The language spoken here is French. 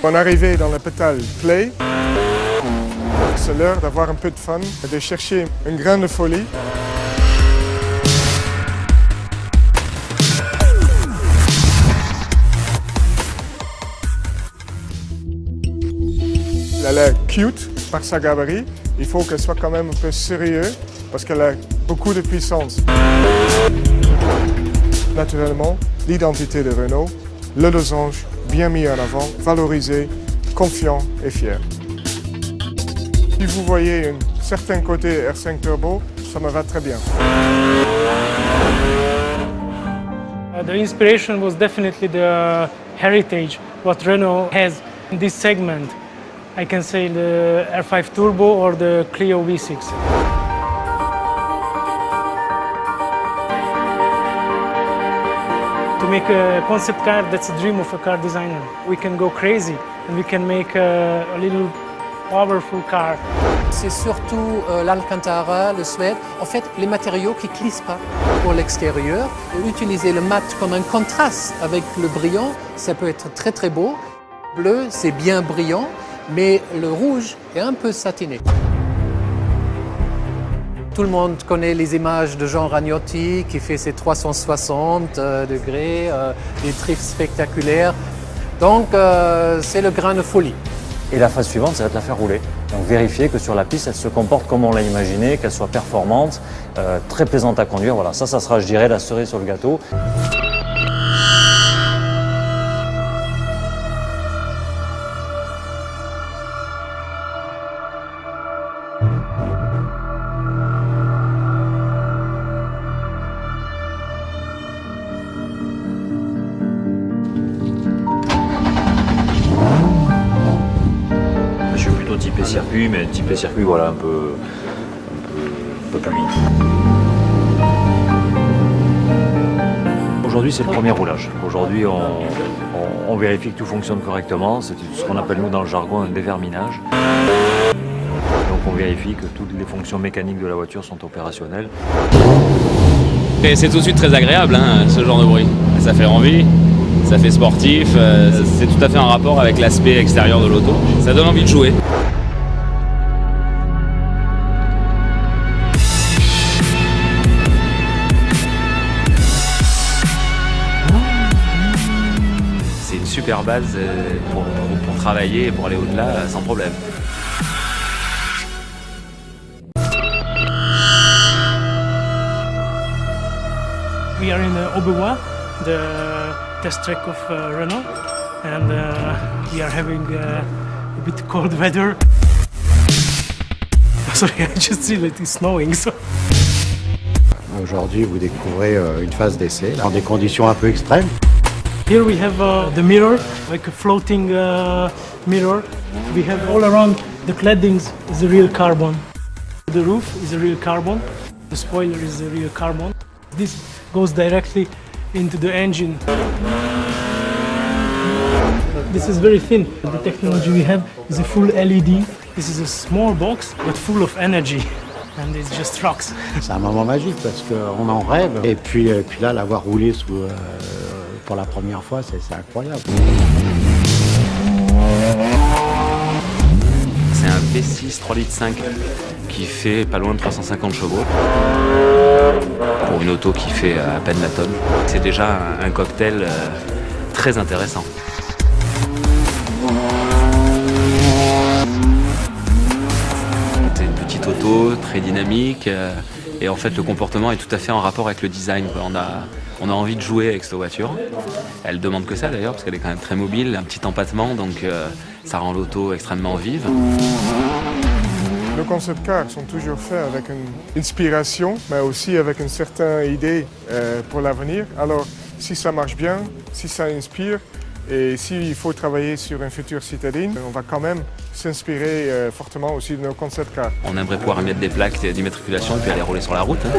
On est arrivé dans la pétale Play. C'est l'heure d'avoir un peu de fun et de chercher une grande folie. Elle est cute par sa gabarit. Il faut qu'elle soit quand même un peu sérieuse parce qu'elle a beaucoup de puissance. Naturellement, l'identité de Renault, le losange bien mis en avant, valorisé, confiant et fier. Si vous voyez un certain côté R5 Turbo, ça me va très bien. The inspiration was definitely the heritage what Renault has in this segment. I can say the R5 Turbo or the Clio V6. To make a concept car, that's a dream of a car designer. We can go crazy and we can make a little powerful car. C'est surtout l'Alcantara, le suède, en fait les matériaux qui ne glissent pas pour l'extérieur. Utiliser le mat comme un contraste avec le brillant, ça peut être très très beau. Bleu, c'est bien brillant, mais le rouge est un peu satiné. Tout le monde connaît les images de Jean Ragnotti qui fait ses 360 degrés, des drifts spectaculaires. Donc c'est le grain de folie. Et la phase suivante, ça va être la faire rouler. Donc vérifier que sur la piste, elle se comporte comme on l'a imaginé, qu'elle soit performante, très plaisante à conduire. Voilà, ça sera, je dirais, la cerise sur le gâteau. Typé circuit, mais typé circuit, voilà, un peu plus vite. Aujourd'hui, c'est le premier roulage. Aujourd'hui, on vérifie que tout fonctionne correctement. C'est ce qu'on appelle, nous, dans le jargon, un déverminage. Donc, on vérifie que toutes les fonctions mécaniques de la voiture sont opérationnelles. Et c'est tout de suite très agréable, hein, ce genre de bruit. Ça fait envie, ça fait sportif, c'est tout à fait en rapport avec l'aspect extérieur de l'auto. Ça donne envie de jouer. C'est une super base pour travailler et pour aller au-delà sans problème. We are in Aubevoie, the test track of Renault, and we are having a bit cold weather. Sorry, I just see that it's snowing. So. Aujourd'hui, vous découvrez une phase d'essai dans des conditions un peu extrêmes. Here we have the mirror, like a floating mirror. We have all around the claddings is a real carbon. The roof is a real carbon. The spoiler is a real carbon. This goes directly into the engine. This is very thin. The technology we have is a full LED. This is a small box, but full of energy. And it just rocks. C'est un moment magique parce qu'on en rêve. Et puis là, l'avoir roulé pour la première fois, c'est incroyable. C'est un V6 3,5 litres qui fait pas loin de 350 chevaux. Pour une auto qui fait à peine la tonne. C'est déjà un cocktail très intéressant. C'est une petite auto très dynamique et en fait le comportement est tout à fait en rapport avec le design. On a envie de jouer avec cette voiture. Elle demande que ça d'ailleurs parce qu'elle est quand même très mobile, un petit empattement donc ça rend l'auto extrêmement vive. Nos concept cars sont toujours faits avec une inspiration, mais aussi avec une certaine idée pour l'avenir. Alors, si ça marche bien, si ça inspire, et s'il faut travailler sur un futur citadine, on va quand même s'inspirer fortement aussi de nos concept cars. On aimerait pouvoir mettre des plaques d'immatriculation et puis aller rouler sur la route. Hein.